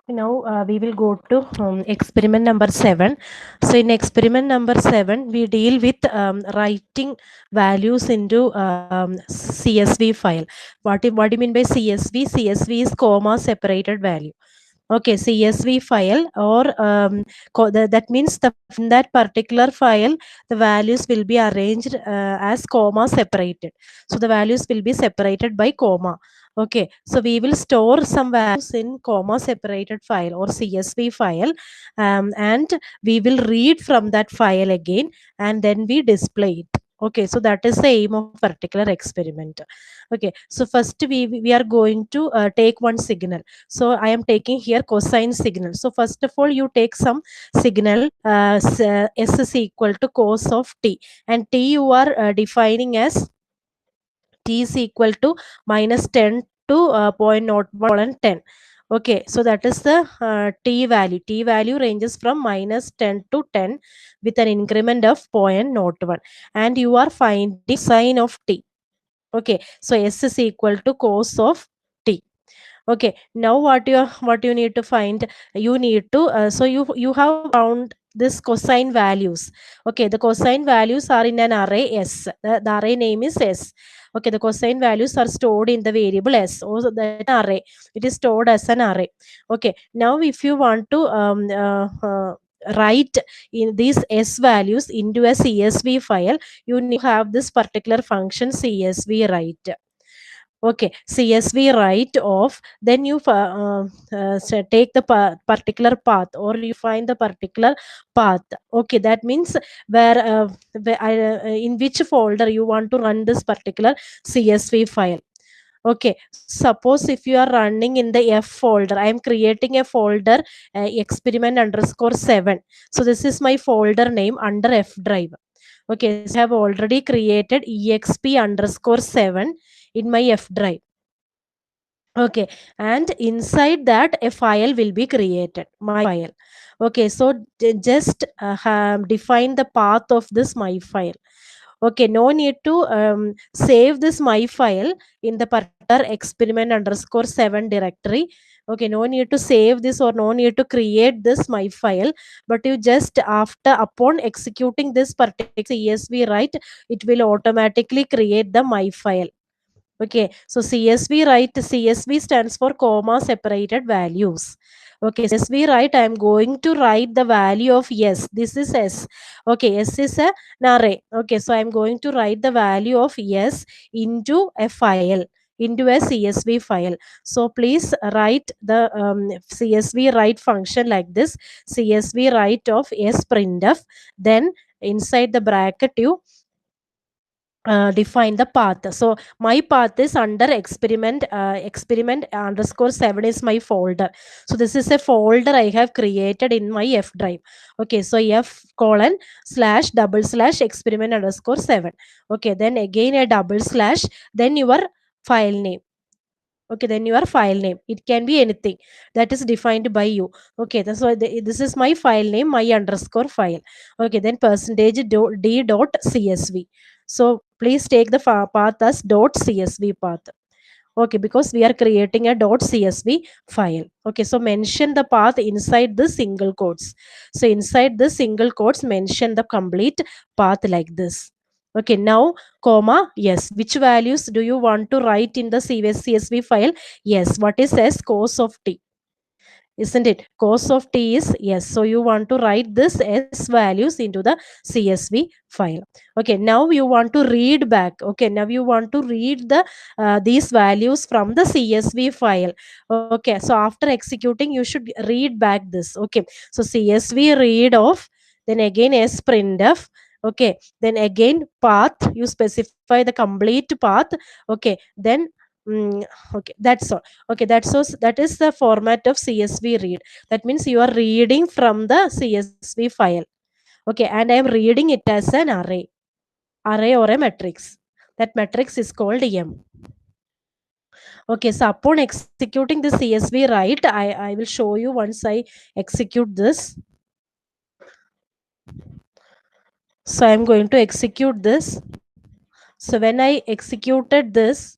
Now we will go to experiment number 7. So in experiment number 7, we deal with writing values into CSV file. What do you mean by CSV? CSV is comma separated value. Okay, CSV file or that means in that particular file the values will be arranged as comma separated. So the values will be separated by comma. Okay, so we will store some values in comma separated file or CSV file, and we will read from that file again and then we display it. Okay, so that is the aim of particular experiment. Okay, so first we are going to take one signal. So I am taking here cosine signal. So first of all, you take some signal s is equal to cos of t, and t you are defining as t is equal to minus 10 to 0.01 10. Okay, so that is the t value. T value ranges from minus 10 to 10 with an increment of 0.01, and you are finding sine of t. Okay, so s is equal to cos of t. Okay, now what you need to find, you need to you have found this cosine values. Okay, the cosine values are in an array s. The array name is s. Okay, the cosine values are stored in the variable s, or the array, it is stored as an array. Okay, now if you want to write in these s values into a CSV file, you need to have this particular function CSV write. Okay, CSV write of, then you take the particular path, or you find the particular path. Okay, that means in which folder you want to run this particular CSV file. Okay, suppose if you are running in the F folder, I am creating a folder experiment underscore 7. So this is my folder name under F drive. Okay, so I have already created exp underscore 7 in my F drive. Okay, and inside that a file will be created, my file. Okay, so just define the path of this my file. Okay, no need to save this my file in the particular experiment underscore 7 directory. Okay, no need to save this or no need to create this my file, but you just after upon executing this particular CSV write, it will automatically create the my file. Okay, so CSV write, CSV stands for comma separated values. Okay, CSV write, I am going to write the value of S. This is S. Okay, S is an array. Okay, so I am going to write the value of S into a file, into a CSV file. So please write the CSV write function like this: CSV write of S printf. Then inside the bracket you define the path. So my path is under experiment underscore 7 is my folder. So this is a folder I have created in my F drive. Okay, so F colon slash double slash experiment underscore 7. Okay, then again a double slash, then your file name. Okay, then your file name, it can be anything that is defined by you. Okay, that's why this is my file name, my underscore file. Okay, then percentage d dot csv. So please take the path as dot csv path. Okay, because we are creating a dot csv file. Okay, so mention the path inside the single quotes. So inside the single quotes, mention the complete path like this. Okay, now comma, yes, which values do you want to write in the CSV file? Yes, what is s? Cos of t, isn't it? Cos of t is yes. So you want to write this s values into the CSV file. Okay, now you want to read back. Okay, now you want to read the these values from the CSV file. Okay, so after executing, you should read back this. Okay, so CSV read of, then again s printf. Okay, then again path, you specify the complete path. Okay, then okay, that's all. Okay, that is the format of CSV read. That means you are reading from the CSV file. Okay, and I am reading it as an array or a matrix. That matrix is called M. Okay, so upon executing the CSV write, I will show you once I execute this. So I am going to execute this. So when I executed this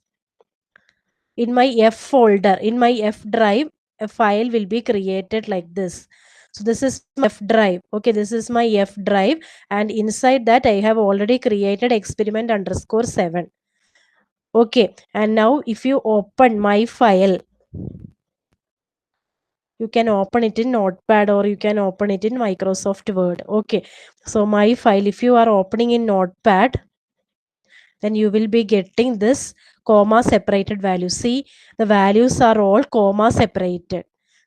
in my F folder, in my F drive, a file will be created like this. So this is my F drive. Okay, this is my F drive, and inside that I have already created experiment underscore 7. Okay, and now if you open my file, you can open it in Notepad or you can open it in Microsoft Word. Okay, so my file, if you are opening in Notepad, then you will be getting this comma separated value. See, the values are all comma separated.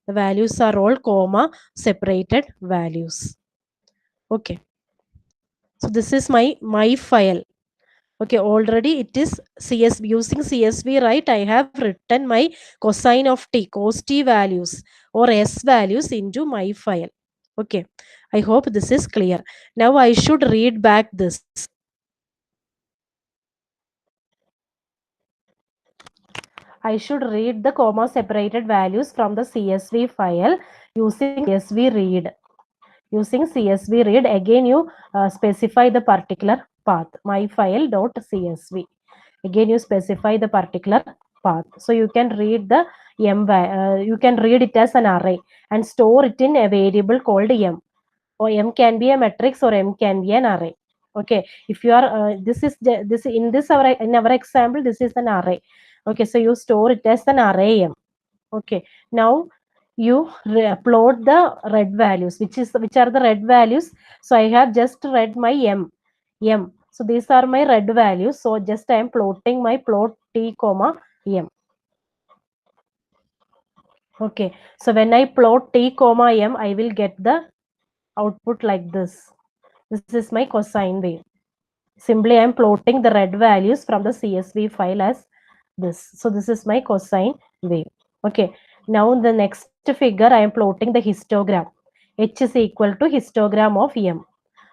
The values are all comma separated values. Okay, so this is my file. Okay, already it is CSV, using CSV, right? I have written my cosine of t, cos t values or s values into my file. Okay, I hope this is clear. Now I should read back this. I should read the comma separated values from the CSV file using CSV read. Using CSV read, again you specify the particular path, my file dot CSV. Again you specify the particular path. So you can read the you can read it as an array and store it in a variable called m. Or m can be a matrix or m can be an array. Okay, if you are this in this our in our example, this is an array. Okay, so you store it as an array m. Okay, now you upload the red values, which are the red values. So I have just read my m. So these are my red values. So just I am plotting my plot t comma m. Okay, so when I plot t comma m, I will get the output like this. This is my cosine wave. Simply I am plotting the red values from the CSV file as this. So this is my cosine wave. Okay, now in the next figure I am plotting the histogram. H is equal to histogram of m.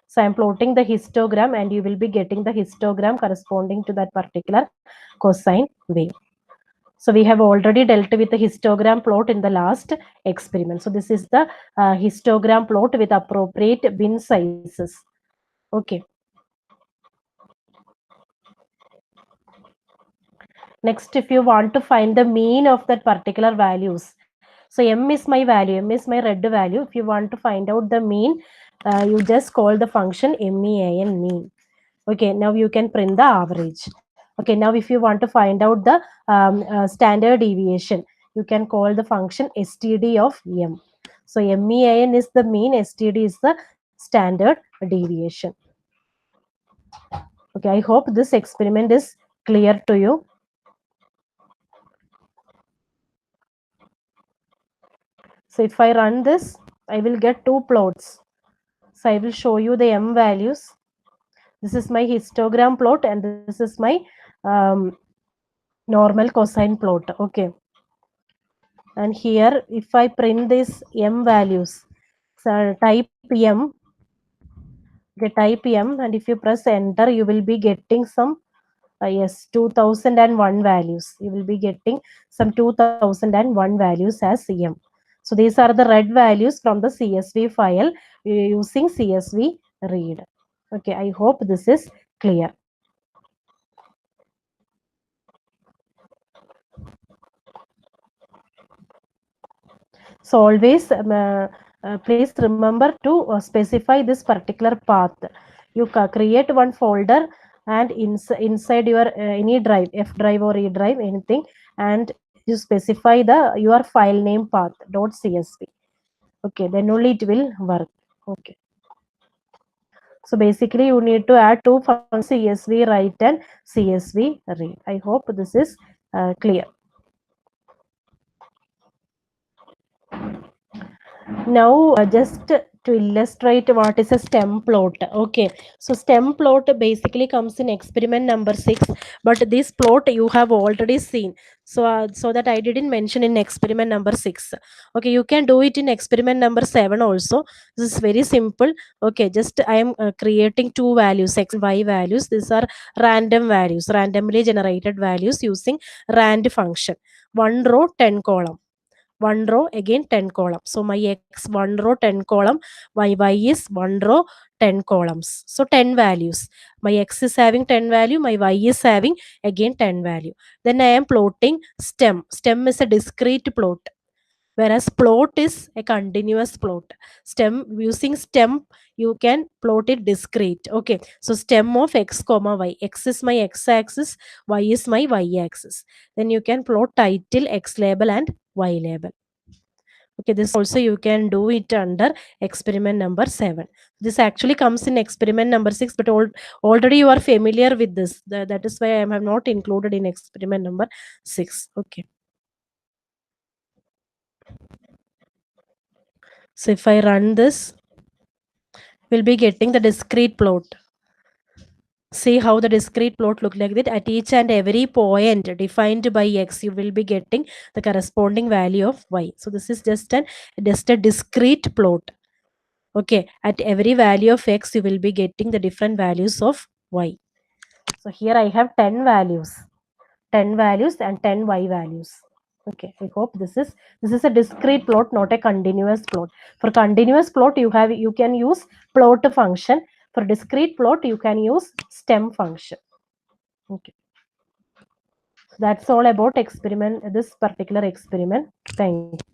So I am plotting the histogram and you will be getting the histogram corresponding to that particular cosine wave. So we have already dealt with the histogram plot in the last experiment. So this is the histogram plot with appropriate bin sizes. Okay. Next, if you want to find the mean of that particular values, so m is my value, m is my red value. If you want to find out the mean, you just call the function mean, mean. Okay, now you can print the average. Okay, now if you want to find out the standard deviation, you can call the function std of m. So mean is the mean, std is the standard deviation. Okay, I hope this experiment is clear to you. So if I run this, I will get two plots. So I will show you the m values. This is my histogram plot and this is my um, normal cosine plot. Okay. And here, if I print this m values, so type m, okay, type m, and if you press enter, you will be getting some, yes, 2001 values. You will be getting some 2001 values as m. So these are the red values from the CSV file using CSV read. Okay, I hope this is clear. So always please remember to specify this particular path. You create one folder and inside your any drive, F drive or E drive, anything, and you specify the your file name path .csv. Okay, then only it will work. Okay. So basically you need to add two functions, CSV write and CSV read. I hope this is clear. Now just to illustrate what is a stem plot. Okay, so stem plot basically comes in experiment number 6, but this plot you have already seen, so so that I didn't mention in experiment number 6. Okay, you can do it in experiment number 7 also. This is very simple. Okay, just I am creating two values, x and y values. These are random values, randomly generated values using rand function. One row, 10 column. One row, again 10 columns. So my x 1 row, 10 column, my y is 1 row, 10 columns. So 10 values. My x is having 10 value, my y is having again 10 value. Then I am plotting stem. Stem is a discrete plot. whereas plot is a continuous plot. Stem, using stem you can plot it discrete. Okay, so stem of x comma y, x is my x axis, y is my y axis. Then you can plot title, x label and y label. Okay, this also you can do it under experiment number 7. This actually comes in experiment number 6, but already you are familiar with this. That is why I have not included in experiment number 6. Okay. So if I run this, we'll be getting the discrete plot. See how the discrete plot look like that. At each and every point defined by x, you will be getting the corresponding value of y. So this is just a discrete plot. Okay, at every value of x, you will be getting the different values of y. So here I have 10 values, 10 values and 10 y values. Okay, I hope this is a discrete plot, not a continuous plot. For continuous plot, you can use plot function. For discrete plot, you can use stem function. Okay, so that's all about experiment. This particular experiment. Thank you.